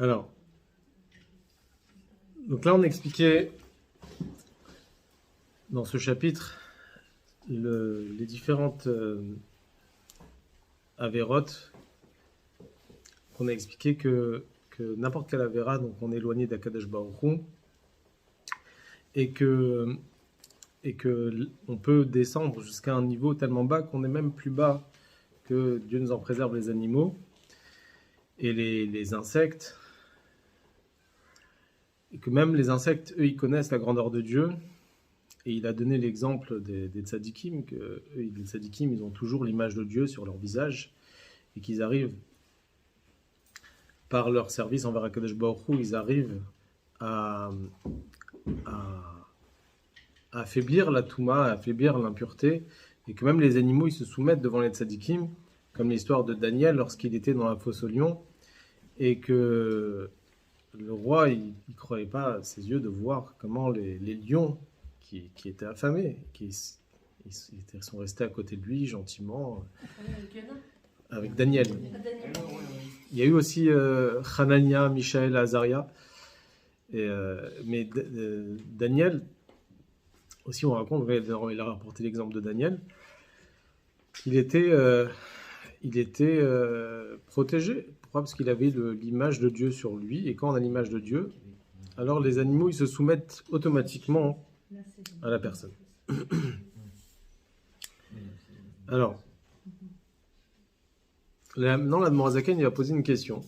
Alors, donc là on expliquait dans ce chapitre les différentes avérotes qu'on a expliqué que n'importe quelle avéra, donc on est éloigné d'Akadosh Baruch Hu, et que on peut descendre jusqu'à un niveau tellement bas qu'on est même plus bas que Dieu nous en préserve les animaux et les insectes, et que même les insectes, eux, ils connaissent la grandeur de Dieu. Et il a donné l'exemple des tzadikim, que eux, les tzadikim, ils ont toujours l'image de Dieu sur leur visage, et qu'ils arrivent, par leur service envers Akadosh Baruch Hu, ils arrivent à affaiblir la touma, à affaiblir l'impureté, et que même les animaux, ils se soumettent devant les tzadikim, comme l'histoire de Daniel lorsqu'il était dans la fosse aux lions, et que le roi, il ne croyait pas à ses yeux de voir comment les lions qui étaient affamés, ils sont restés à côté de lui gentiment, avec Daniel. Il y a eu aussi Hanania, Mishaël, Azaria, mais Daniel, aussi on raconte, il a rapporté l'exemple de Daniel, il était protégé. Pourquoi ? Parce qu'il avait l'image de Dieu sur lui, et quand on a l'image de Dieu, alors les animaux ils se soumettent automatiquement à la personne. Alors, maintenant l'Admorazaken il va poser une question.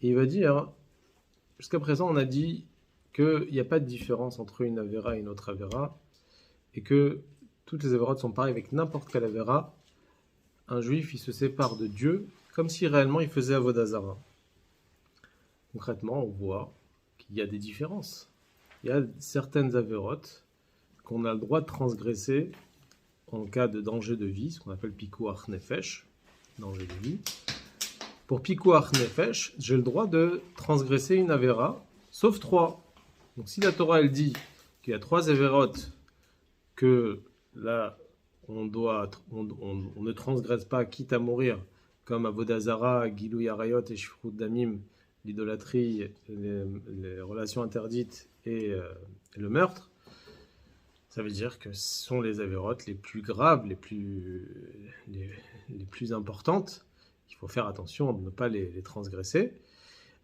Et il va dire, jusqu'à présent on a dit qu'il n'y a pas de différence entre une avéra et une autre avéra, et que toutes les avérotes sont pareilles avec n'importe quelle avéra. Un juif il se sépare de Dieu comme si réellement il faisait Avodah Zara. Concrètement, on voit qu'il y a des différences. Il y a certaines avérotes qu'on a le droit de transgresser en cas de danger de vie, ce qu'on appelle Pikuach Nefesh, danger de vie. Pour Pikuach Nefesh, j'ai le droit de transgresser une avéra, sauf 3. Donc si la Torah elle dit qu'il y a 3 avérotes que là on ne transgresse pas quitte à mourir, comme Avodah Zara, Gilou Arayot et Shifrut Damim, l'idolâtrie, les relations interdites et le meurtre, ça veut dire que ce sont les avérotes les plus graves, les plus importantes. Il faut faire attention de ne pas les transgresser,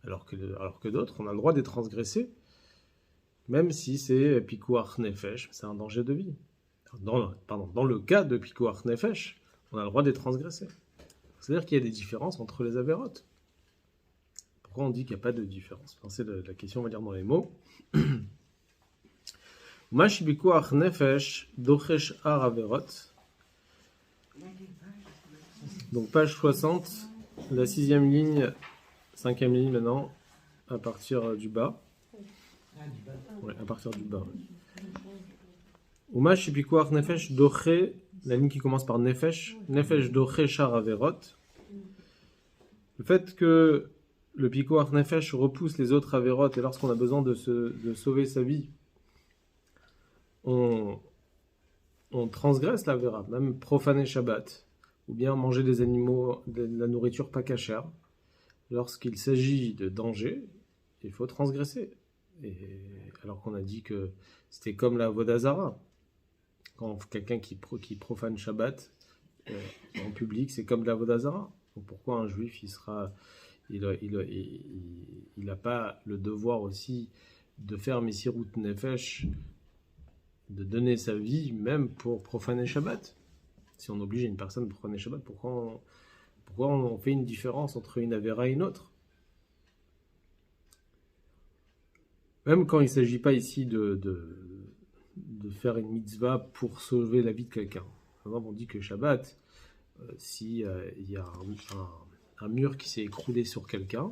alors que d'autres, on a le droit de les transgresser, même si c'est Pikuach Nefesh, c'est un danger de vie. Dans le cas de Pikuach Nefesh, on a le droit de les transgresser. C'est-à-dire qu'il y a des différences entre les avérotes. Pourquoi on dit qu'il n'y a pas de différence ? C'est la question, on va dire dans les mots. Mashi Pikuach Nefesh dochesh ar averot. Donc page 60, la 6e ligne, 5e ligne maintenant, à partir du bas. Ouais, à partir du bas. Umash Pikuach Nefesh doche, la ligne qui commence par Nefesh, Nefesh doche shar averot. Le fait que le Pikuach Nefesh repousse les autres averot, et lorsqu'on a besoin de sauver sa vie, on transgresse l'avera, même profaner Shabbat, ou bien manger des animaux, de la nourriture pas cachère. Lorsqu'il s'agit de danger, il faut transgresser. Et alors qu'on a dit que c'était comme la Avodah Zara. Quand quelqu'un qui profane Shabbat en public, c'est comme de la Avodah Zara. Donc pourquoi un juif il n'a pas le devoir aussi de faire Messirut Nefesh, de donner sa vie même pour profaner Shabbat? Si on oblige une personne à profaner Shabbat, pourquoi on fait une différence entre une avéra et une autre? Même quand il ne s'agit pas ici de faire une mitzvah pour sauver la vie de quelqu'un. Par exemple, on dit que Shabbat, si il y a un mur qui s'est écroulé sur quelqu'un,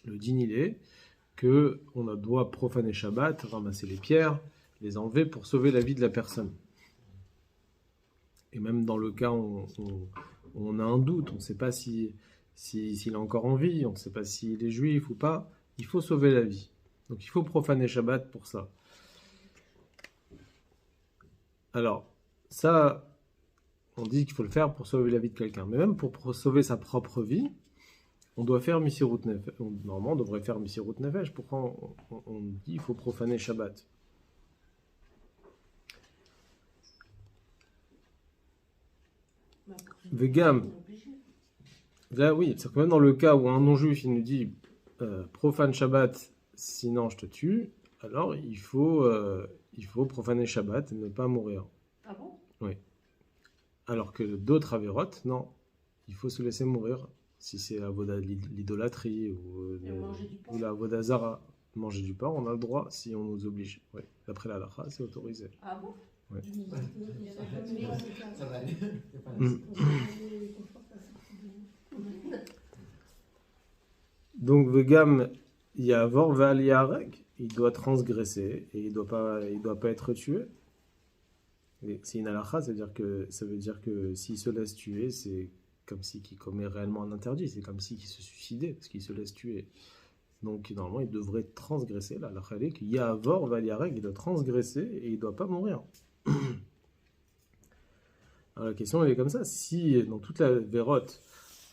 le din il est qu'on doit profaner Shabbat, ramasser les pierres, les enlever pour sauver la vie de la personne. Et même dans le cas où on a un doute, on ne sait pas s'il est encore en vie, on ne sait pas s'il est juif ou pas, il faut sauver la vie. Donc il faut profaner Shabbat pour ça. Alors, ça, on dit qu'il faut le faire pour sauver la vie de quelqu'un. Mais même pour sauver sa propre vie, on doit faire Misirut Nefesh. Normalement, on devrait faire Misirut Nefesh. Pourquoi on dit qu'il faut profaner Shabbat? Vegam. Là, oui, c'est que même dans le cas où un non-juif il nous dit profane Shabbat, sinon je te tue, alors il faut profaner Shabbat et ne pas mourir. Ah bon? Oui. Alors que d'autres avérotes, non, il faut se laisser mourir si c'est l'idolâtrie ou la vodazara. Manger du porc, on a le droit si on nous oblige. Oui. D'après la halakha, c'est autorisé. Ah bon? Oui. Ça va aller. Donc, Vegam Yavor Val Yarek, il doit transgresser et il doit pas être tué. Et c'est une halakha, ça veut dire que s'il se laisse tuer, c'est comme si il commet réellement un interdit, c'est comme si il se suicidait parce qu'il se laisse tuer. Donc normalement, il devrait transgresser. La halakha est qu'il Yavor Val Yarek, il doit transgresser et il ne doit pas mourir. Alors la question elle est comme ça, si dans toute la vérote,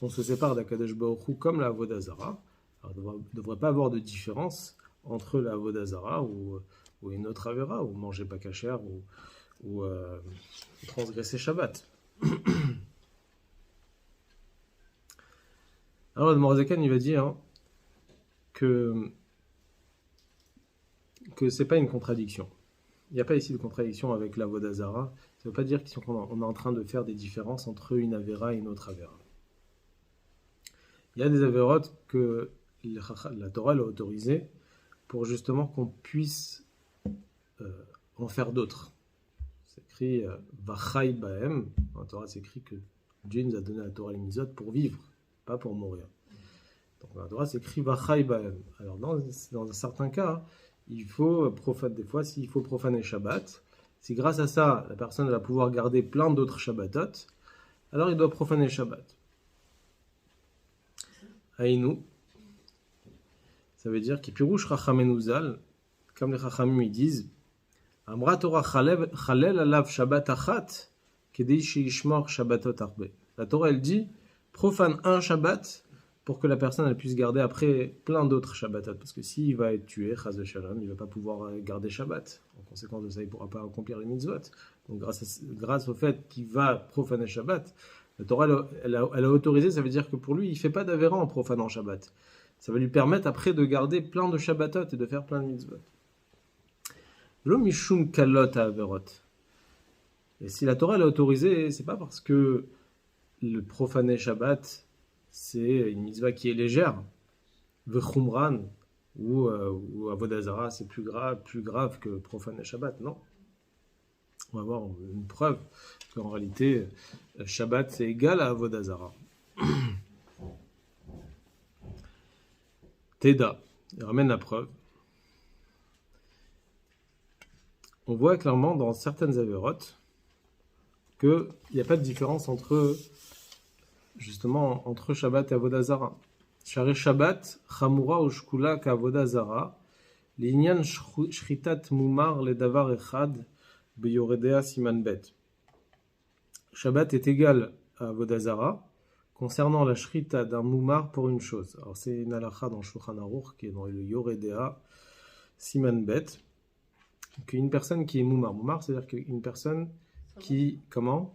on se sépare d'Akadosh Baruch Hu comme la Avodazara, alors il ne devrait pas avoir de différence entre la Avodazara ou une autre Avera, ou manger pas kasher, ou transgresser Shabbat. Alors le Morzakan il va dire que c'est pas une contradiction. Il n'y a pas ici de contradiction avec la Vodazara. Ça ne veut pas dire qu'on est en train de faire des différences entre une Avera et une autre Avera. Il y a des Avérotes que la Torah l'a autorisé pour justement qu'on puisse en faire d'autres. C'est écrit Vachai Bahem. Dans la Torah, c'est écrit que Dieu nous a donné la Torah et les Mitzvot pour vivre, pas pour mourir. Donc dans la Torah, c'est écrit Vachai Bahem. Alors dans certains cas, il faut s'il faut profaner Shabbat, si grâce à ça, la personne va pouvoir garder plein d'autres Shabbatot, alors il doit profaner Shabbat. Aïnou, ça veut dire Kipirouche Rachamenu Zal, comme les Chachamim ils disent, Amra Torah Chalel alav Shabbat achat, Kedei sheishmor Shabbatot arbe. La Torah elle dit, profane un Shabbat pour que la personne elle puisse garder après plein d'autres Shabbatot. Parce que s'il va être tué, Chaz Shalom, il ne va pas pouvoir garder Shabbat. En conséquence de ça, il ne pourra pas accomplir les mitzvot. Donc grâce au fait qu'il va profaner Shabbat, la Torah elle a autorisé, ça veut dire que pour lui, il ne fait pas d'avéra en profanant Shabbat. Ça va lui permettre après de garder plein de Shabbatot et de faire plein de mitzvot. Lo mishum kalot à averot. Et si la Torah l'a autorisé, c'est pas parce que le profaner Shabbat c'est une mitzvah qui est légère, vechumran, ou avodazara, c'est plus grave que profaner Shabbat, non. On va voir une preuve qu'en réalité, Shabbat c'est égal à avodazara. Teda, il ramène la preuve. On voit clairement dans certaines avérotes qu'il n'y a pas de différence entre Shabbat et Avodazara. Share Shabbat, Chamura ou Shkula ka Avodazara, l'inyan shritat mumar le davar echad beyoredea siman bet. Shabbat est égal à Avodazara concernant la shrita d'un mumar pour une chose. Alors c'est une halakha dans Shulchan Aruch qui est dans le Yoredea siman bet. Qu'une personne qui est mumar, c'est-à-dire qu'une personne qui, comment?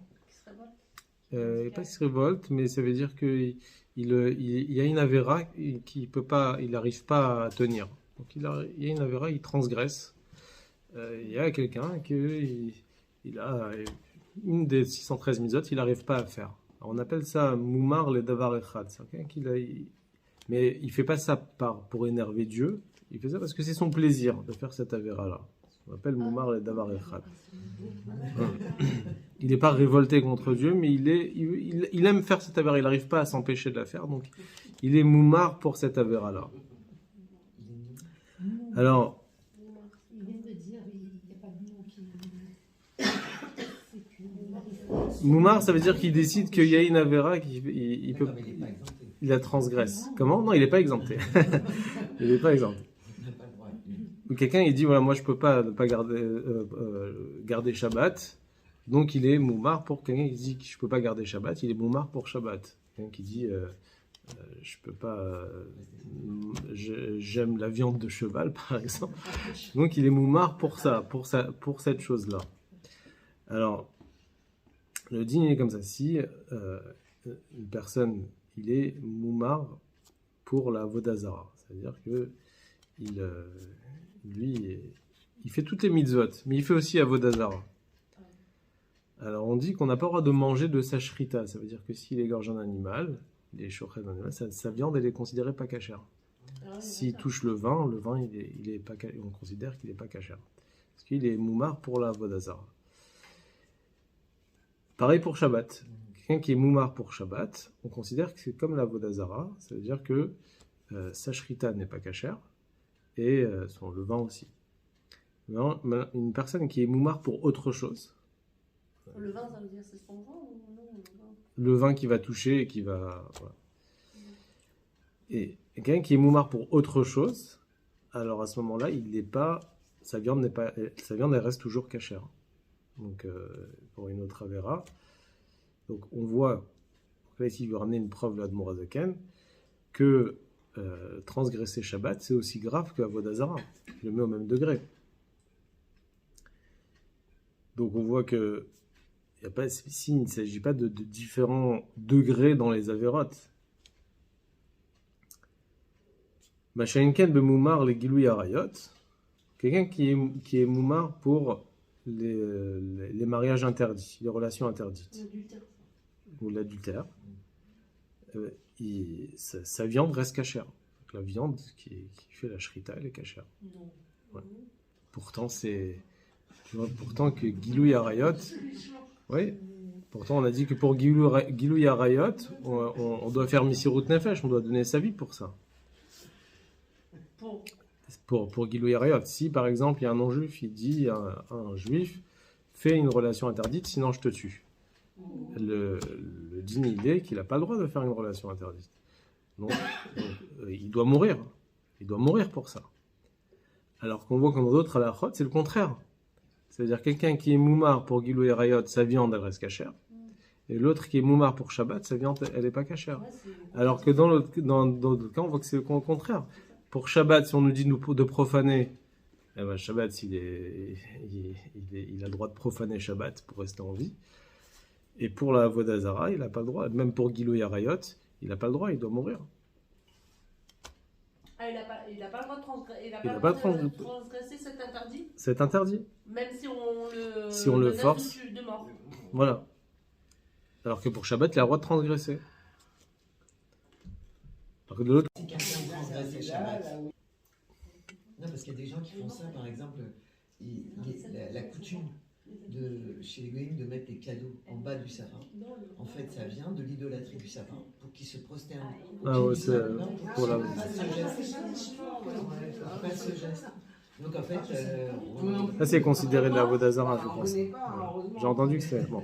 Pas qu'il se révolte, mais ça veut dire qu'il y a une avéra qu'il peut pas, il n'arrive pas à tenir. Donc il y a une avéra, il transgresse. Il y a quelqu'un qui il a une des 613 mitzvot, il n'arrive pas à faire. Alors on appelle ça moumar le davar echad. C'est quelqu'un mais il fait pas ça pour énerver Dieu. Il fait ça parce que c'est son plaisir de faire cette avéra là. On appelle moumar le davar echad. Il n'est pas révolté contre Dieu, mais il aime faire cette avéra. Il n'arrive pas à s'empêcher de la faire, donc il est moumar pour cette avéra-là. Alors, moumar, ça veut dire qu'il décide qu'il y a une avéra, il la transgresse. Comment? Non, il n'est pas exempté. Il n'est pas exempté. Quelqu'un il dit voilà, moi je peux pas garder Shabbat, donc il est moumar pour quelqu'un qui dit que je peux pas garder Shabbat, il est moumar pour Shabbat. Quelqu'un qui dit je peux pas. J'aime la viande de cheval, par exemple. Donc il est moumar pour ça, pour cette chose-là. Alors, le din est comme ça. Si une personne, il est moumar pour la vodazara, c'est-à-dire que lui, il fait toutes les mitzvot, mais il fait aussi avodazara. Alors on dit qu'on n'a pas le droit de manger de sa shrita, ça veut dire que s'il égorge un animal, il est chochet d'un animal, sa viande elle est considérée pas cachère. S'il touche le vin il est pas, on considère qu'il n'est pas cachère. Parce qu'il est moumar pour la vodazara. Pareil pour Shabbat. Quelqu'un qui est moumar pour Shabbat, on considère que c'est comme la vodazara, ça veut dire que sa shrita n'est pas cachère, et le vin aussi. Non, une personne qui est moumar pour autre chose. Le vin, ça veut dire c'est son vin ou non? Le vin qui va toucher et qui va. Voilà. Et quelqu'un qui est moumar pour autre chose, alors à ce moment-là, il n'est pas. Sa viande elle reste toujours cachère. Donc pour une autre avera. Donc on voit, là ici il veut ramener une preuve là de Morazaken, que transgresser Shabbat c'est aussi grave que Avodazara. Il le met au même degré. Donc on voit que ici, il ne s'agit pas de différents degrés dans les avérotes. Mashainken bemoumar les gilou yarayot, quelqu'un qui est moumar pour les mariages interdits, les relations interdites, ou l'adultère, sa viande reste cachère. Donc la viande qui fait la shrita, elle est cachère. Ouais. Pourtant, pourtant que Gilou Yarayot, oui, pourtant on a dit que pour Gilou Yarayot, on doit faire Misirut Nefesh, on doit donner sa vie pour ça. Pour Gilou Yarayot. Si par exemple il y a un non-juif, il dit à un juif, fais une relation interdite, sinon je te tue. Le din il est qu'il n'a pas le droit de faire une relation interdite. Donc il doit mourir. Il doit mourir pour ça. Alors qu'on voit que dans d'autres halachot, c'est le contraire. C'est-à-dire quelqu'un qui est moumar pour Gilou Yarayot, sa viande elle reste cachère. Et l'autre qui est moumar pour Shabbat, sa viande elle n'est pas cachère. Alors que dans d'autres cas, on voit que c'est le contraire. Pour Shabbat, si on nous dit de profaner, eh ben Shabbat, il a le droit de profaner Shabbat pour rester en vie. Et pour la Vodazara, il n'a pas le droit. Même pour Gilou Yarayot, il n'a pas le droit, il doit mourir. Ah, il n'a pas le droit de transgresser cet interdit? C'est interdit. Même si on le force. De mort. Voilà. Alors que pour Shabbat, il a le droit de transgresser. Alors que de l'autre... Si quelqu'un transgresse le Shabbat. Non, parce qu'il y a des gens qui font ça, par exemple, la coutume chez les goïms de mettre des cadeaux en bas du sapin. En fait, ça vient de l'idolâtrie du sapin pour qu'il se prosterne. Ah ouais, c'est pour la... Pas ce geste. Donc en fait... Ça, c'est considéré de la Vodazara, je pense. J'ai entendu que c'est... Bon.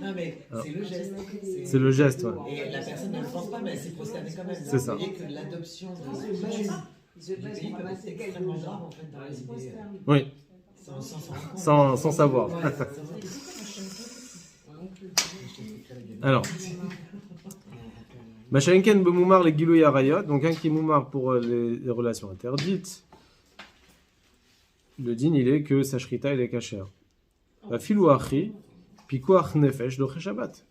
Non, mais c'est le geste. C'est le geste, ouais. Et la personne ne le pense pas, mais elle s'est prosternée quand même. C'est ça. Vous voyez que l'adoption de coutume du pays peut être extrêmement grave, en fait, dans les idées. Oui. Sans savoir. Ouais, Alors, Mashainken bemoumar les Gilou Yarayot, donc un qui est moumar pour les relations interdites, le din il est que sa shrita il est cachère. La filou achi, pikuach nefesh doche Shabbat.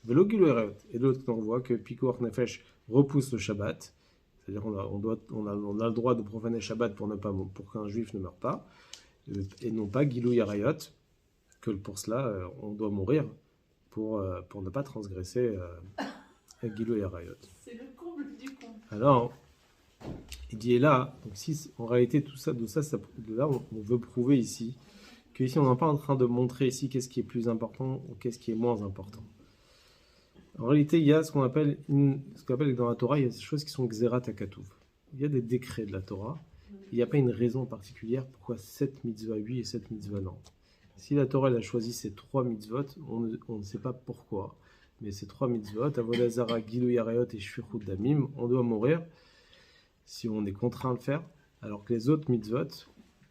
Velo Gilou Yarayot. Et l'autre, on voit que pikuach nefesh repousse le Shabbat, c'est-à-dire on a le droit de profaner Shabbat pour qu'un juif ne meure pas. Et non pas Gilou Yarayot, que pour cela on doit mourir pour ne pas transgresser Gilou Yarayot. C'est le comble du comble. Alors, il dit et là, donc si en réalité tout ça, de là on veut prouver ici que ici on n'est pas en train de montrer ici qu'est-ce qui est plus important ou qu'est-ce qui est moins important. En réalité, il y a ce qu'on appelle dans la Torah, il y a des choses qui sont Xerat HaKatuv. Il y a des décrets de la Torah. Il n'y a pas une raison particulière pourquoi cette mitzvah oui et cette mitzvah non. Si la Torah elle a choisi ces 3 mitzvot, on ne sait pas pourquoi, mais ces 3 mitzvot, Avodazara, Gilou Yarayot et Shfichut Damim, on doit mourir si on est contraint de le faire, alors que les autres mitzvot,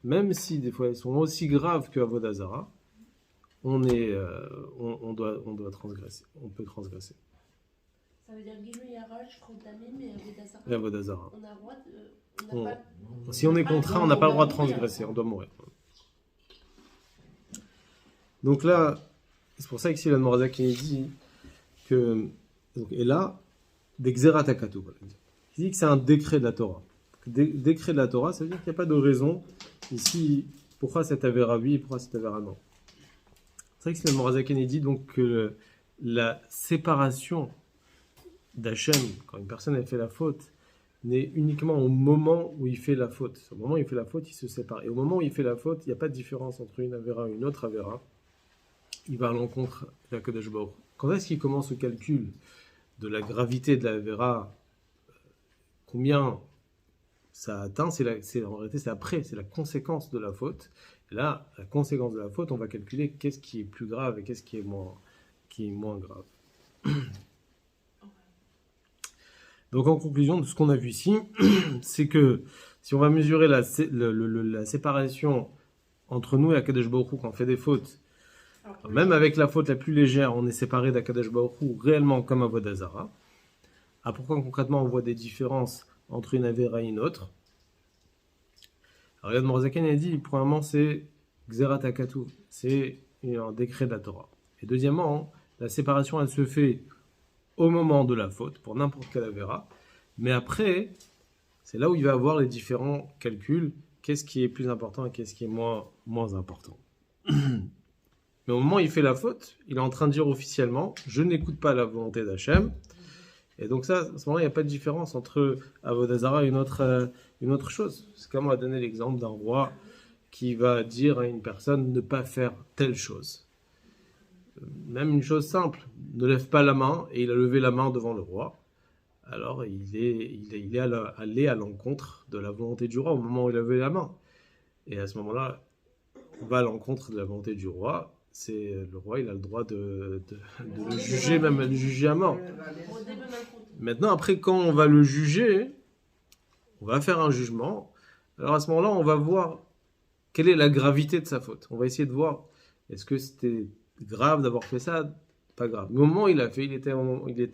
même si des fois elles sont aussi graves que Avodazara, on doit transgresser, on peut transgresser. Ça veut dire Guilou Yarash, Frontamim et Avodazara. Et Avodazara. On a le droit de. On n'a pas. Si on est contraint, on n'a pas le droit de transgresser, on doit mourir. Donc là, c'est pour ça qu'ici la Morazaki dit que. Donc, et là, d'Exerat Akatu. Il dit que c'est un décret de la Torah. Décret de la Torah, ça veut dire qu'il n'y a pas de raison ici pourquoi cette avéra oui et pourquoi cette avéra non. C'est vrai que le Morazaki dit donc que la séparation d'Hachem, quand une personne a fait la faute, n'est uniquement au moment où il fait la faute. Au moment où il fait la faute, il se sépare. Et au moment où il fait la faute, il n'y a pas de différence entre une avéra et une autre avéra. Il va à l'encontre de la Kadosh Baruch. Quand est-ce qu'il commence le calcul de la gravité de la avéra, combien ça atteint, en réalité c'est après, c'est la conséquence de la faute. Et là, la conséquence de la faute, on va calculer qu'est-ce qui est plus grave et qu'est-ce qui est moins grave. Donc en conclusion de ce qu'on a vu ici, c'est que si on va mesurer la séparation entre nous et Akadosh Baruch Hu quand on fait des fautes, même avec la faute la plus légère, on est séparé d'Akadosh Baruch Hu réellement comme Avodazara. Pourquoi concrètement on voit des différences entre une avéra et une autre? Alors, Yad Morzaken a dit, premièrement, c'est Xerat Akatu, c'est un décret de la Torah. Et deuxièmement, la séparation, elle se fait au moment de la faute, pour n'importe quelle avéra. Mais après, c'est là où il va avoir les différents calculs, qu'est-ce qui est plus important et qu'est-ce qui est moins important. Mais au moment où il fait la faute, il est en train de dire officiellement, je n'écoute pas la volonté d'Hachem. Et donc ça, à ce moment-là, il n'y a pas de différence entre Avodazara et une autre chose. C'est comme on a donné l'exemple d'un roi qui va dire à une personne de ne pas faire telle chose. Même une chose simple, ne lève pas la main, et il a levé la main devant le roi. Alors il est allé à l'encontre de la volonté du roi au moment où il a levé la main. Et à ce moment-là, on va à l'encontre de la volonté du roi. C'est le roi, il a le droit de le juger, même de le juger à mort. Maintenant, après, quand on va le juger, on va faire un jugement. Alors à ce moment-là, on va voir quelle est la gravité de sa faute. On va essayer de voir, est-ce que c'était grave d'avoir fait ça? Pas grave. Mais au moment où il a fait, il était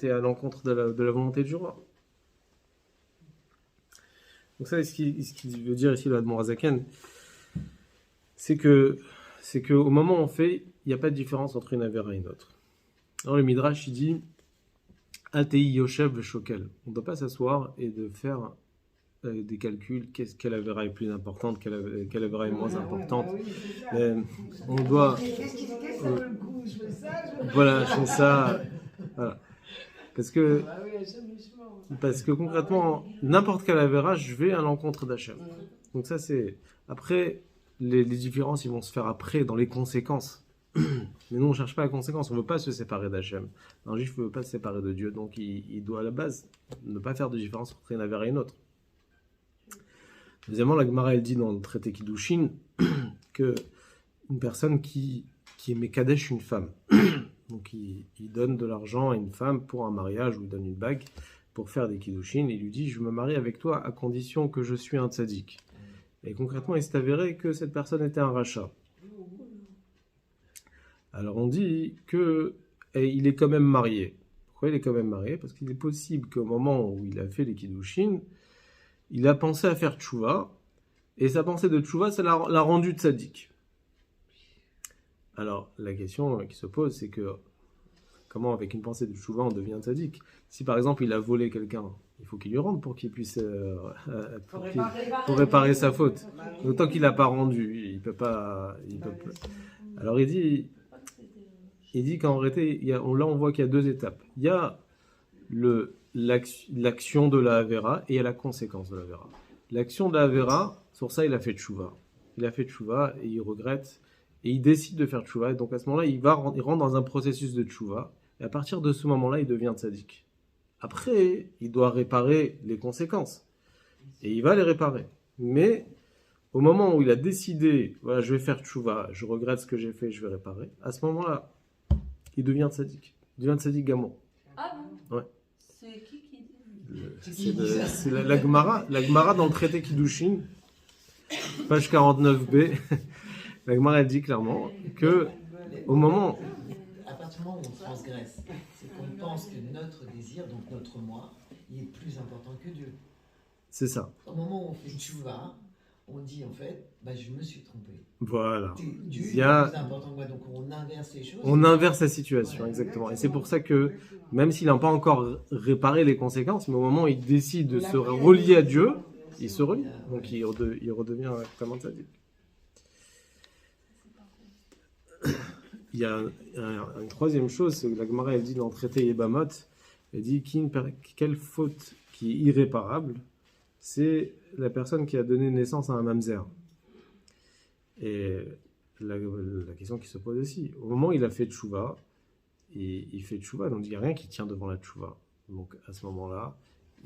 à l'encontre de la volonté du roi. Donc ça, ce qu'il veut dire ici, le Admor Azaken, c'est que au moment où on fait, il n'y a pas de différence entre une avéra et une autre. Alors le Midrash, il dit Atei Yoshev Shokel. On ne doit pas s'asseoir et de faire des calculs, quelle avéra est plus importante, quelle avéra est moins importante. On doit... Voilà, c'est ça. Voilà. Parce que concrètement, n'importe quelle avéra, je vais à l'encontre d'Hachem. Donc ça, c'est... Après... Les différences, ils vont se faire après, dans les conséquences. Mais nous, on ne cherche pas la conséquence. On ne veut pas se séparer d'Hachem. Un juif ne veut pas se séparer de Dieu. Donc, il doit, à la base, ne pas faire de différence entre une avéra et une autre. Deuxièmement, la Gemara, elle dit dans le traité Kiddushin qu'une personne qui est Mekadesh une femme, donc il donne de l'argent à une femme pour un mariage, ou il donne une bague pour faire des Kiddushin, et il lui dit « Je me marie avec toi à condition que je suis un tzaddik ». Et concrètement, il s'est avéré que cette personne était un rachat. Alors on dit qu'il est quand même marié. Pourquoi il est quand même marié? Parce qu'il est possible qu'au moment où il a fait les Kiddushin, il a pensé à faire tchouva, et sa pensée de tchouva, ça l'a rendu tzaddik. Alors la question qui se pose, c'est que comment avec une pensée de tchouva on devient tzaddik? Si par exemple il a volé quelqu'un, il faut qu'il lui rende pour qu'il puisse pour réparer sa faute. Donc tant qu'il n'a pas rendu, il peut pas. Alors il dit qu'en réalité, là on voit qu'il y a deux étapes. Il y a l'action de la Avera et il y a la conséquence de la Avera. L'action de la Avera, sur ça il a fait tchouva. Il a fait tchouva et il regrette et il décide de faire tchouva. Et donc à ce moment-là, il rentre dans un processus de tchouva. Et à partir de ce moment-là, il devient tzaddik. Après, il doit réparer les conséquences. Et il va les réparer. Mais au moment où il a décidé, voilà, je vais faire tchouva, je regrette ce que j'ai fait, je vais réparer, à ce moment-là, il devient tzaddik. Il devient tzaddik gamon. Ah bon? Ouais. C'est qui dit? C'est la Gemara dans le traité Kiddushin, page 49b. La Gemara, elle dit clairement que au moment... À partir du moment où on transgresse, C'est qu'on pense que notre désir, donc notre moi, il est plus important que Dieu. C'est ça. Au moment où on fait tchouva, on dit en fait, je me suis trompé. Voilà. Dieu Il y a... est plus important que moi, donc on inverse les choses. On inverse la situation, exactement. Et c'est pour ça que, même s'il n'a pas encore réparé les conséquences, mais au moment où il décide de se relier à Dieu, il se relie. Donc il redevient comment ça dit. Il y a une troisième chose, c'est que la Gemara elle dit dans le traité Yebamot, elle dit quelle faute qui est irréparable, c'est la personne qui a donné naissance à un mamzer. Et la question qui se pose aussi, au moment où il a fait tchouva, il fait tchouva, donc il n'y a rien qui tient devant la tchouva. Donc à ce moment-là,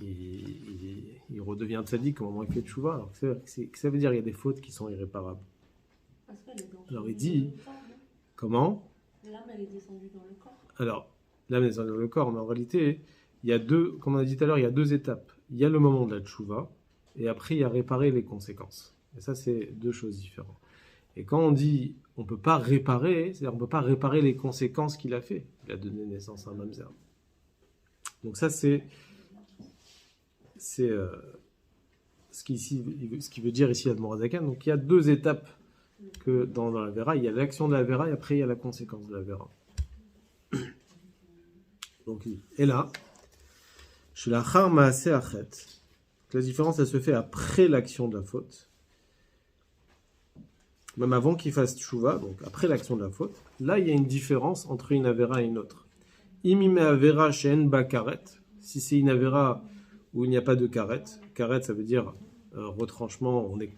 il redevient tzaddik au moment où il fait tchouva. Alors ça veut dire qu'il y a des fautes qui sont irréparables. Alors il dit, comment ? L'âme, elle est descendue dans le corps. Alors, l'âme est descendue dans le corps, mais en réalité, il y a deux, comme on a dit tout à l'heure, il y a deux étapes. Il y a le moment de la tchouva, et après il y a réparer les conséquences. Et ça, c'est deux choses différentes. Et quand on dit on ne peut pas réparer, c'est-à-dire on ne peut pas réparer les conséquences qu'il a fait. Il a donné naissance à un mamzer. Donc ça, c'est ce qui veut dire ici Admorazakan. Donc il y a deux étapes que dans la Vera. Il y a l'action de la Vera et après il y a la conséquence de la Vera. Donc, et là, chez la Charma Seachet, la différence, elle se fait après l'action de la faute. Même avant qu'il fasse tchouva, donc après l'action de la faute, là il y a une différence entre une avera et une autre. Imime avera shen ba karet, si c'est une avera où il n'y a pas de karet, karet ça veut dire retranchement, on est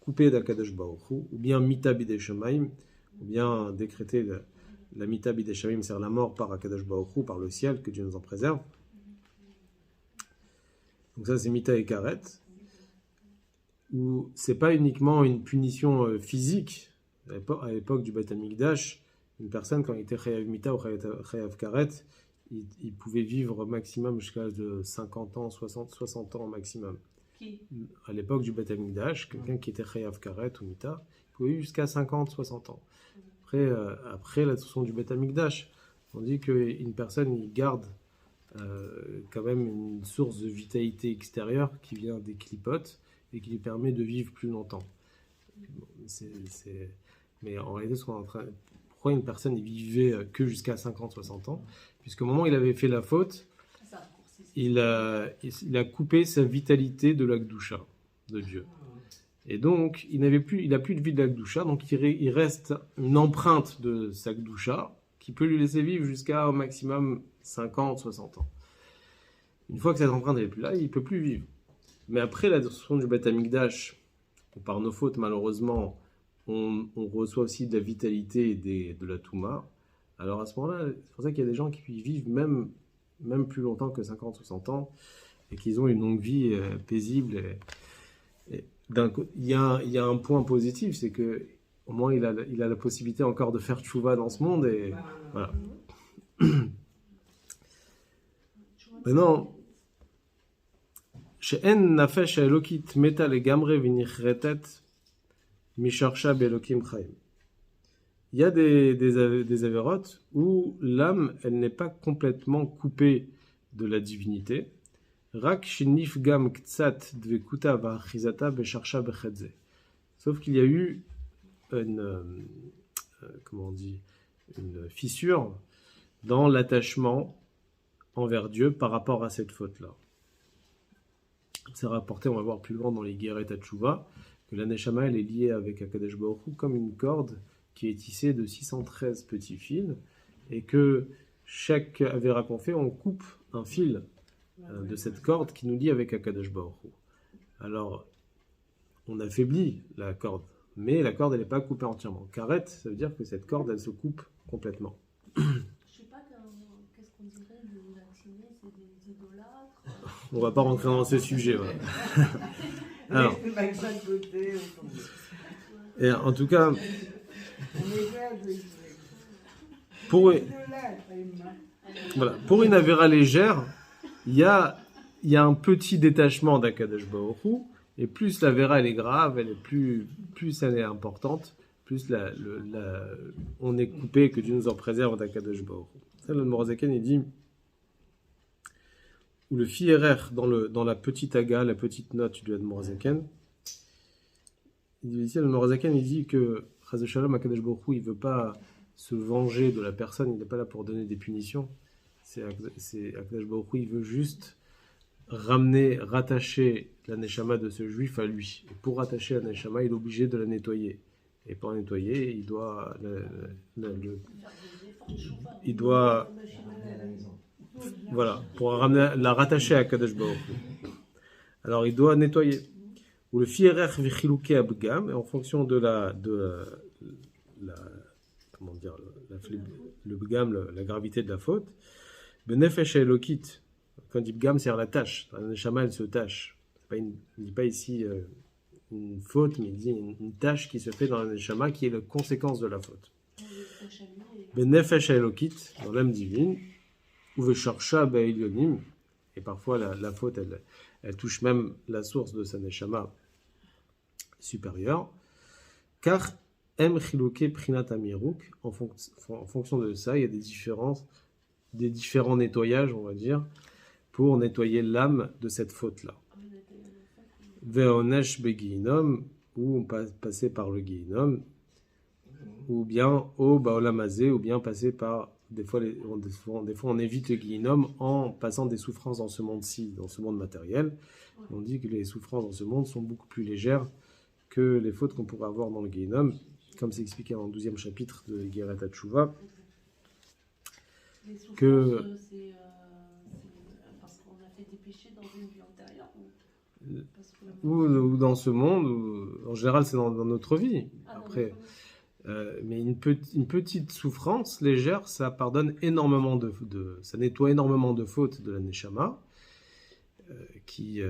coupé d'Akadosh Baruch Hu, ou bien mita bidei shamaim, ou bien décréter la mita bidei shamaim, c'est-à-dire la mort par Akadosh Baruch Hu, par le ciel, que Dieu nous en préserve. Donc ça c'est mita et karet. Où c'est pas uniquement une punition physique. À l'époque du Beit HaMikdash, une personne, quand il était Chayav Mita ou Chayav Karet, il pouvait vivre maximum jusqu'à de 50 ans, 60 ans maximum. Qui ? À l'époque du Beit HaMikdash, quelqu'un qui était Chayav Karet ou Mita, il pouvait vivre jusqu'à 50, 60 ans. Après la destruction du Beit HaMikdash, on dit qu'une personne, il garde quand même une source de vitalité extérieure qui vient des clipotes, et qui lui permet de vivre plus longtemps. Mais en réalité, pourquoi une personne ne vivait que jusqu'à 50-60 ans ? Puisqu'au moment où il avait fait la faute, il a coupé sa vitalité de l'Akdoucha, de Dieu. Et donc, il n'a plus de vie de l'Akdoucha, donc il reste une empreinte de sa Akdoucha qui peut lui laisser vivre jusqu'à au maximum 50-60 ans. Une fois que cette empreinte n'est plus là, il ne peut plus vivre. Mais après la destruction du Beit HaMikdash, par nos fautes malheureusement, on reçoit aussi de la vitalité et de la Touma. Alors à ce moment-là, c'est pour ça qu'il y a des gens qui vivent même plus longtemps que 50-60 ans et qu'ils ont une longue vie paisible. Il y a un point positif, c'est que au moins il a la possibilité encore de faire tchouva dans ce monde. Et voilà. Maintenant, il y a des avérotes où l'âme, elle n'est pas complètement coupée de la divinité. Sauf qu'il y a eu une fissure dans l'attachement envers Dieu par rapport à cette faute-là. C'est rapporté, on va voir plus loin dans les Guéret Tchouva, que la Neshama elle est liée avec Akadosh Baruch Hu comme une corde qui est tissée de 613 petits fils, et que chaque Avera qu'on fait, on coupe un fil de cette corde qui nous lie avec Akadosh Baruch Hu. Alors, on affaiblit la corde, mais la corde elle n'est pas coupée entièrement. Karet, ça veut dire que cette corde elle se coupe complètement. Je sais pas qu'est-ce qu'on dirait de vacciner, c'est des idolâtres. On va pas rentrer dans ce sujet. Voilà. Alors, et en tout cas, pour une avéra légère, il y a un petit détachement d'Akadosh Baruch Hu, et plus l'avéra elle est grave, plus elle est importante, plus on est coupé, que Dieu nous en préserve d'Akadosh Baruch Hu. Ça, le Morazaken, il dit, ou le Fierer dans la petite aga, la petite note du Morazaken, il dit ici, le Morazaken, il dit que Chaz Shalom, Akadosh Baruch Hu, il veut pas se venger de la personne, il n'est pas là pour donner des punitions. C'est Akadosh Baruch Hu, il veut juste rattacher la neshama de ce juif à lui. Et pour rattacher la neshama, il est obligé de la nettoyer. Et pour la nettoyer, il doit voilà, pour la rattacher à Kadosh Baruch Hu. Alors il doit nettoyer. Ou le fierer vichilouke abgam, et en fonction de comment dire, le bgam, la gravité de la faute, benefesh elokit. Quand on dit bgam, c'est la tâche. La neshama, elle se tâche. Il ne dit pas ici une faute, mais il dit une tâche qui se fait dans la neshama, qui est la conséquence de la faute. Benefesh elokit, dans l'âme divine, ou vesharsha be'ilyonim, et parfois la faute, elle touche même la source de sa neshama supérieure, car em chilouke prinat amiruk, en fonction de ça, il y a des différents nettoyages, on va dire, pour nettoyer l'âme de cette faute-là. Ve'onesh beginom, ou on passe passer par le guinom, ou bien au baolamazé, ou bien passer par des fois on évite le guinom en passant des souffrances dans ce monde-ci, dans ce monde matériel. On dit que les souffrances dans ce monde sont beaucoup plus légères que les fautes qu'on pourrait avoir dans le guinom, comme c'est expliqué dans le 12e chapitre de Igeret HaTshuva. Que c'est parce qu'on a fait des péchés dans une vie antérieure ou dans ce monde, ou en général c'est dans notre vie. Après, mais une petite souffrance légère, ça pardonne énormément ça nettoie énormément de fautes de la neshama, qui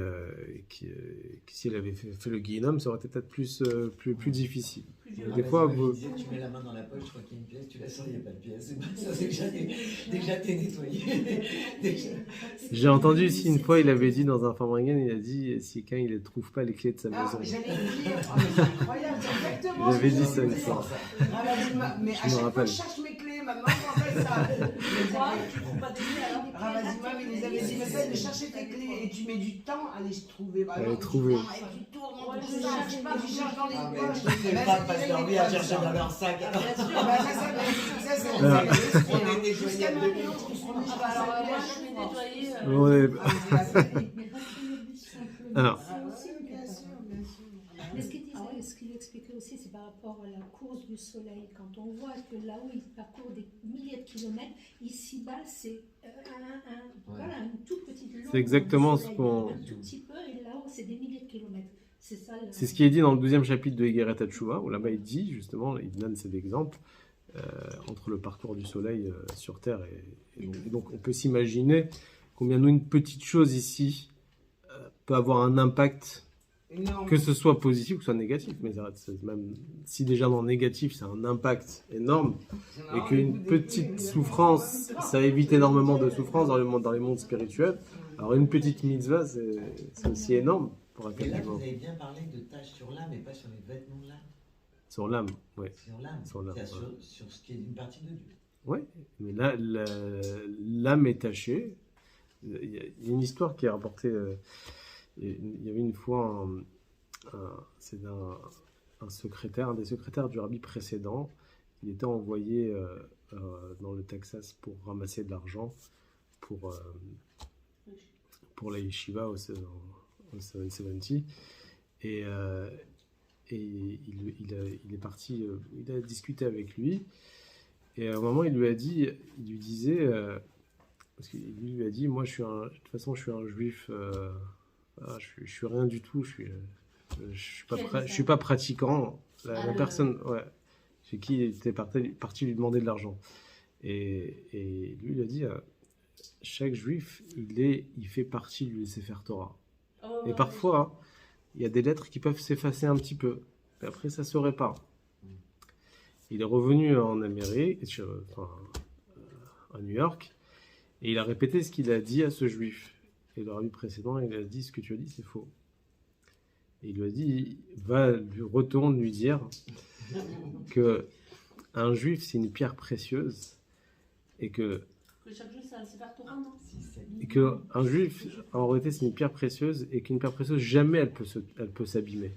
si elle avait fait le guinom, ça aurait été peut-être plus difficile. Des fois, tu mets la main dans la poche, je crois qu'il y a une pièce, tu la sors, il n'y a pas de pièce. Ça, c'est déjà t'es nettoyé. J'ai entendu ici une fois, il avait dit dans un Fambringen, il a dit si quelqu'un il ne trouve pas les clés de sa maison. J'allais dire, c'est incroyable, c'est exactement. Il avait dit ça une fois. Mais à chaque fois, je cherche mes clés, maintenant, on fait ça. Tu trouves pas des clés alors Ravazima, il nous avait dit le fait de chercher tes clés et tu mets du temps à les trouver. À les trouver. Et tu tournes, tu cherches pas, tu cherches dans les poches. Tu n'es pas parce qu'en lui à chercher dans leur sac. Bien sûr. Ça, c'est On est nettoyé jusqu'à de maintenant, on se rend pas Alors, à moi, je vais nettoyer. Alors, C'est aussi une question. Mais ce qu'il expliquait aussi, c'est par rapport à la course du soleil. Quand on voit que là où il parcourt des milliers de kilomètres, ici-bas, c'est voilà, une toute petite longue. C'est exactement ce qu'on. Un tout petit peu, et là-haut, c'est des milliers de kilomètres. C'est ça. C'est ce qui est dit dans le 12e chapitre de Igeret HaTshuva, où là-bas il dit, justement, il donne cet exemple, entre le parcours du soleil sur Terre. Et donc on peut s'imaginer combien une petite chose ici peut avoir un impact, que ce soit positif ou que ce soit négatif. Mais même si déjà dans le négatif, c'est un impact énorme, et qu'une petite souffrance, ça évite énormément de souffrance dans les mondes spirituels. Alors une petite mitzvah, c'est aussi énorme. Et là, vous avez bien parlé de tâches sur l'âme et pas sur les vêtements de l'âme. Sur l'âme, oui. Sur l'âme. Sur ce qui est une partie de Dieu. Oui, mais là, l'âme est tachée. Il y a une histoire qui est rapportée. Il y avait une fois un secrétaire, un des secrétaires du rabbi précédent. Il était envoyé dans le Texas pour ramasser de l'argent pour la yeshiva au 770, et il est parti, il a discuté avec lui, et à un moment il lui disait, parce qu'il lui a dit, moi de toute façon je suis un juif, je suis rien du tout, je suis pas pratiquant, la personne chez qui il était parti lui demander de l'argent, et lui il a dit, chaque juif il fait partie du Sefer Torah. Et parfois, il y a des lettres qui peuvent s'effacer un petit peu. Et après, ça se répare. Il est revenu en Amérique, à New York, et il a répété ce qu'il a dit à ce juif. Et le rabbi précédent, il a dit, ce que tu as dit, c'est faux. Et il lui a dit, retourne lui dire que un juif, c'est une pierre précieuse, et que Que chaque jour, c'est un Sefer Torah, non? Et qu'un juif, en réalité, c'est une pierre précieuse, et qu'une pierre précieuse, jamais elle peut s'abîmer.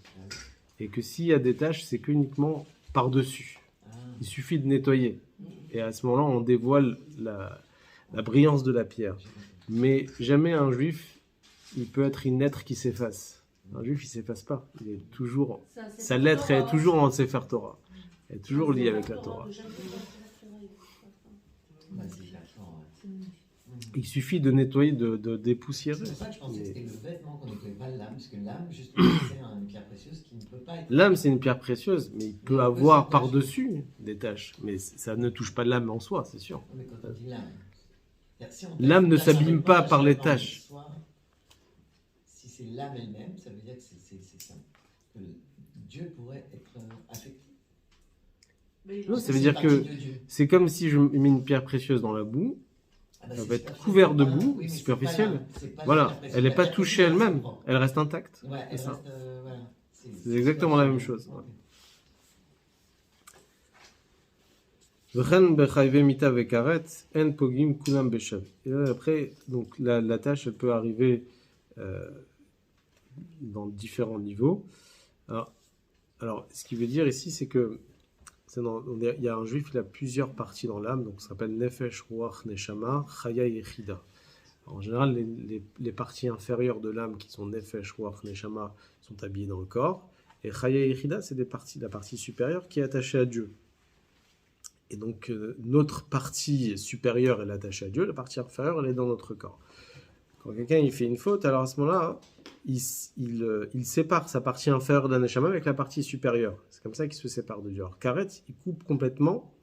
Et que s'il y a des taches, c'est qu'uniquement par-dessus. Il suffit de nettoyer. Et à ce moment-là, on dévoile la brillance de la pierre. Mais jamais un juif, il peut être une lettre qui s'efface. Un juif, il ne s'efface pas. Il est toujours, sa lettre est toujours en Sefer Torah. Elle est toujours liée avec la Torah. Il suffit de nettoyer, de dépoussiérer. C'est pour ça que je pensais que c'était le vêtement qu'on nettoyait, pas l'âme, parce que l'âme, justement, c'est une pierre précieuse qui ne peut pas être... L'âme, c'est une pierre précieuse, mais il peut avoir par-dessus des taches. Mais ça ne touche pas l'âme en soi, c'est sûr. Mais quand on dit l'âme... L'âme ne s'abîme pas par les taches. Si c'est l'âme elle-même, ça veut dire que c'est ça. Que Dieu pourrait être affecté. Non, ça veut dire que c'est comme si je mets une pierre précieuse dans la boue, elle va être couverte de boue, superficielle. Voilà, elle n'est pas touchée elle-même, elle reste intacte. Ouais, c'est ça. Voilà. C'est exactement la même chose. Et là, après, donc la tâche, elle peut arriver dans différents niveaux. Alors, ce qui veut dire ici, c'est que il y a un juif, il a plusieurs parties dans l'âme, donc ça s'appelle Nefesh, Ruach, Neshama, Chaya et Chida. En général, les parties inférieures de l'âme qui sont Nefesh, Ruach, Neshama sont habillées dans le corps, et Chaya et Chida, c'est la partie supérieure qui est attachée à Dieu. Et donc, notre partie supérieure, elle est attachée à Dieu, la partie inférieure, elle est dans notre corps. Quand quelqu'un il fait une faute, alors à ce moment-là, il sépare sa partie inférieure d'un neshama avec la partie supérieure. C'est comme ça qu'il se sépare de Dieu. Alors, Karet, il coupe complètement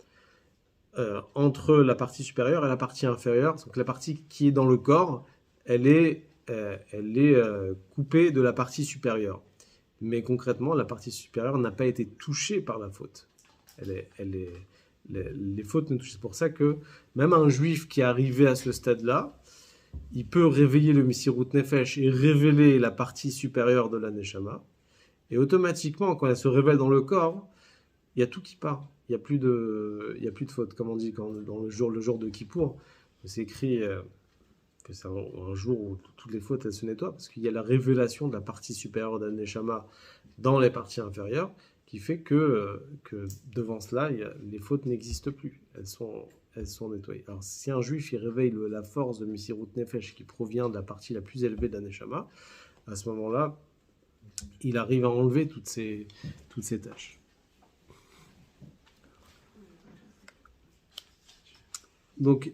entre la partie supérieure et la partie inférieure. Donc, la partie qui est dans le corps, elle est coupée de la partie supérieure. Mais concrètement, la partie supérieure n'a pas été touchée par la faute. Les fautes ne touchent. C'est pour ça que même un juif qui est arrivé à ce stade-là, il peut réveiller le Messirut Nefesh et révéler la partie supérieure de la Neshama. Et automatiquement, quand elle se révèle dans le corps, il y a tout qui part. Il n'y a plus de faute. Comme on dit dans le jour de Kippour, c'est écrit que c'est un jour où toutes les fautes elles se nettoient, parce qu'il y a la révélation de la partie supérieure de la Neshama dans les parties inférieures, qui fait que devant cela, les fautes n'existent plus. Elles sont nettoyées. Alors, si un juif il réveille la force de Messirut Nefesh qui provient de la partie la plus élevée de la Neshama, à ce moment-là, il arrive à enlever toutes ces tâches. Donc,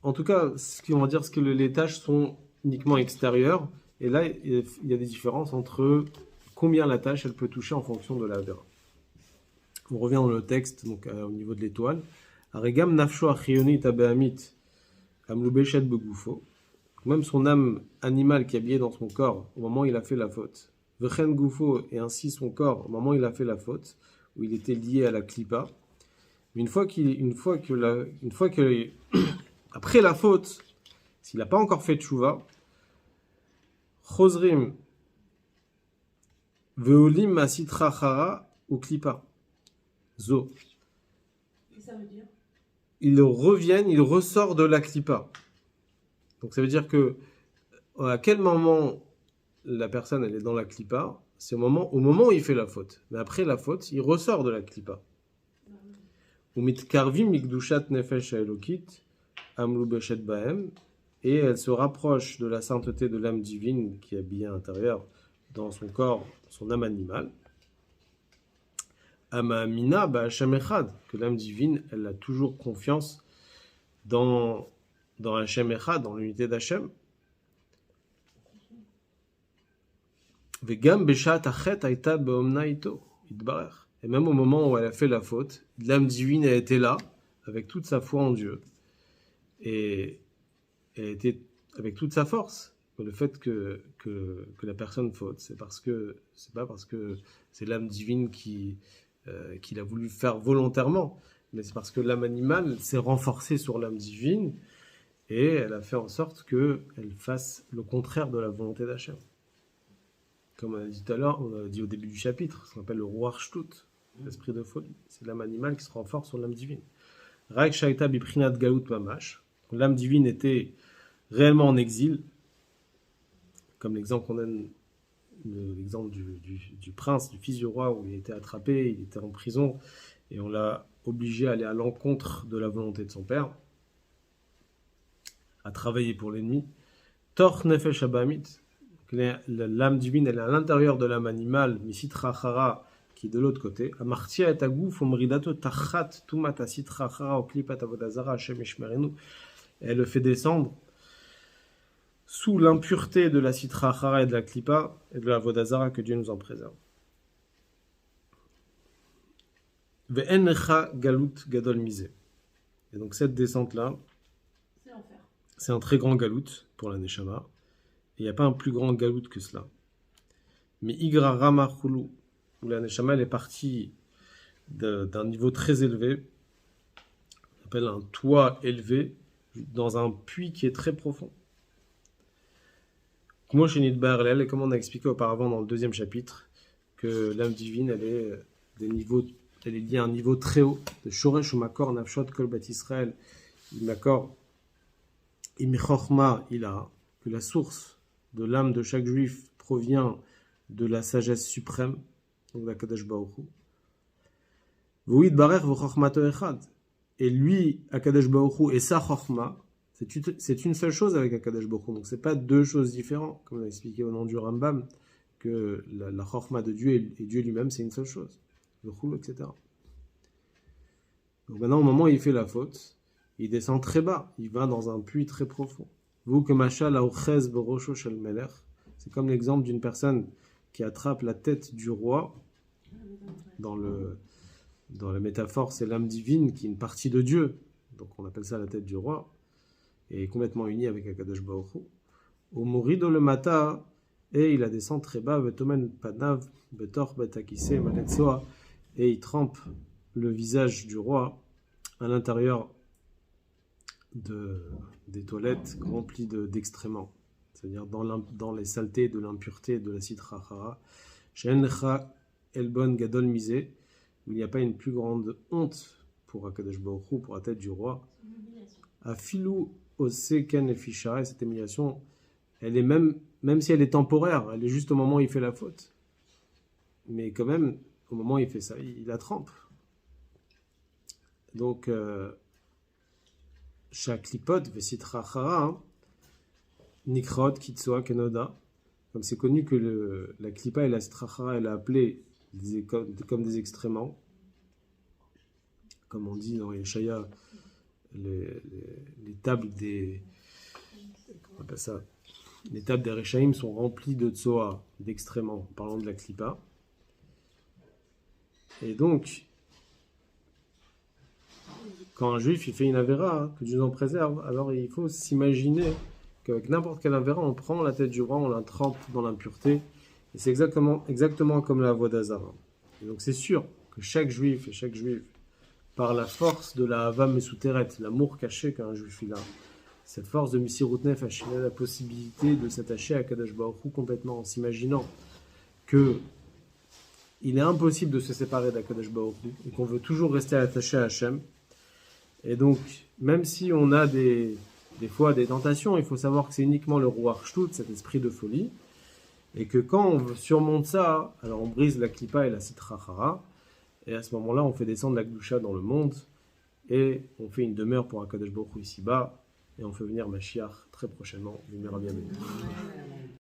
en tout cas, on va dire que les tâches sont uniquement extérieures, et là, il y a des différences entre combien la tâche elle peut toucher en fonction de la vera. On revient dans le texte, donc au niveau de l'étoile. Aregam nafsho achionit abehamit amlubeshet begufo. Même son âme animale qui est habillée dans son corps au moment où il a fait la faute. Vechen gufo, et ainsi son corps au moment où il a fait la faute, où il était lié à la klipa. Mais une fois que après la faute, s'il n'a pas encore fait tchouva, chosrim veolim masitra chara ou klipa. Zo. Et ça veut dire? Ils reviennent, ils ressortent de la klipa. Donc ça veut dire que à quel moment la personne elle est dans la klipa, c'est au moment où il fait la faute. Mais après la faute, il ressort de la klipa. Umitkarvim mikdushat nefesh haelokit amlu beshet bahem, et elle se rapproche de la sainteté de l'âme divine qui est habillée à l'intérieur dans son corps, son âme animale. Amamina ba'Hashem echad, que l'âme divine, elle a toujours confiance dans Hachem echad, dans l'unité d'Hachem. Vegam beshat achet aita beomna ito itbarech. Et même au moment où elle a fait la faute, l'âme divine a été là, avec toute sa foi en Dieu. Et elle était avec toute sa force. Le fait que la personne faute, c'est pas parce que c'est l'âme divine qu'il a voulu faire volontairement, mais c'est parce que l'âme animale s'est renforcée sur l'âme divine et elle a fait en sorte qu'elle fasse le contraire de la volonté d'Hachem. Comme on a dit tout à l'heure, on a dit au début du chapitre, ce qu'on appelle le Ruach Shtut, l'esprit de folie. C'est l'âme animale qui se renforce sur l'âme divine. Raik Shaita Biprinat Galut Mamash. L'âme divine était réellement en exil, comme l'exemple qu'on donne, l'exemple du prince, du fils du roi, où il était attrapé, il était en prison, et on l'a obligé à aller à l'encontre de la volonté de son père, à travailler pour l'ennemi. Tor Nefesh Abamit, l'âme divine, elle est à l'intérieur de l'âme animale, Misitra Chara, qui est de l'autre côté. Amartia et Agouf, Omridato Tachat, Tumata Sitra Chara, Oklipat Avodazara, Hashem Ishmerenu. Elle le fait descendre sous l'impureté de la Sitra Chara et de la Klipa et de la Vodazara, que Dieu nous en préserve. Ve'encha Galut Gadol Mise. Et donc cette descente-là, C'est l'enfer. c'est un très grand galout pour la Neshama. Et il n'y a pas un plus grand galout que cela. Mais Igra Rama Chulu, où la Neshama elle est partie d'un niveau très élevé, on appelle un toit élevé, dans un puits qui est très profond. Comme on a expliqué auparavant dans le 2e chapitre, que l'âme divine, elle est liée à un niveau très haut, de Shoresh ou Makor, Nafshot, Kol Bat Israël, Makor, Imichochma, Ila, que la source de l'âme de chaque juif provient de la sagesse suprême, donc la Kadosh Baruch Hu. V'uid barer v'chochmato echad. Et lui, Akadosh Baruch Hu, et sa chochma, c'est une seule chose avec Akadosh Baruch Hu. Donc c'est pas deux choses différentes, comme on a expliqué au nom du Rambam, que la chochma de Dieu et Dieu lui-même, c'est une seule chose. Le chou, etc. Donc maintenant, au moment où il fait la faute, il descend très bas, il va dans un puits très profond. Vous que machal aochez borosho shel melech, c'est comme l'exemple d'une personne qui attrape la tête du roi. Dans la métaphore, c'est l'âme divine qui est une partie de Dieu. Donc on appelle ça la tête du roi. Et est complètement unie avec Akadosh Baruch Hu. Au morido le mata, et il la descend très bas, vetomen panav, betor betakise maletsoa, et il trempe le visage du roi à l'intérieur des toilettes remplies d'excréments. C'est-à-dire dans les saletés de l'impureté de la Sitra Chara. She'encha elbon gadol misé, où il n'y a pas une plus grande honte pour Akadosh Baruch Hu, pour la tête du roi. Afilou oseken efisha, et cette humiliation, elle est même si elle est temporaire, elle est juste au moment où il fait la faute. Mais quand même, au moment où il fait ça, il la trempe. Donc, chaque lipot, vesitra chara, nikrot, kitsoa, kenoda, comme c'est connu que la klipa et la sitra chara, elle est appelée comme des extréments, comme on dit dans Yeshaya, les tables des, comment on appelle ça, les tables des Rechaïm sont remplies de tsoa, d'extréments, parlant de la klipa. Et donc, quand un juif il fait une avéra, que Dieu nous en préserve, alors il faut s'imaginer qu'avec n'importe quelle avéra, on prend la tête du roi, on la trempe dans l'impureté, et c'est exactement comme la voie d'Azara. Et donc c'est sûr que chaque juif, par la force de la Hava Mesuteret, l'amour caché qu'un juif il a, cette force de Messirut Nefesh, il a la possibilité de s'attacher à Kadosh Baruch Hu complètement, en s'imaginant que il est impossible de se séparer d'Akadosh Baruch Hu, et qu'on veut toujours rester attaché à Hachem. Et donc, même si on a des fois des tentations, il faut savoir que c'est uniquement le roi Shtut, cet esprit de folie, et que quand on surmonte ça, alors on brise la Klipa et la Sitra Chara, et à ce moment-là, on fait descendre la Gdusha dans le monde, et on fait une demeure pour Akadosh Baruch Hu ici-bas, et on fait venir Mashiach très prochainement, du Merav Yamin.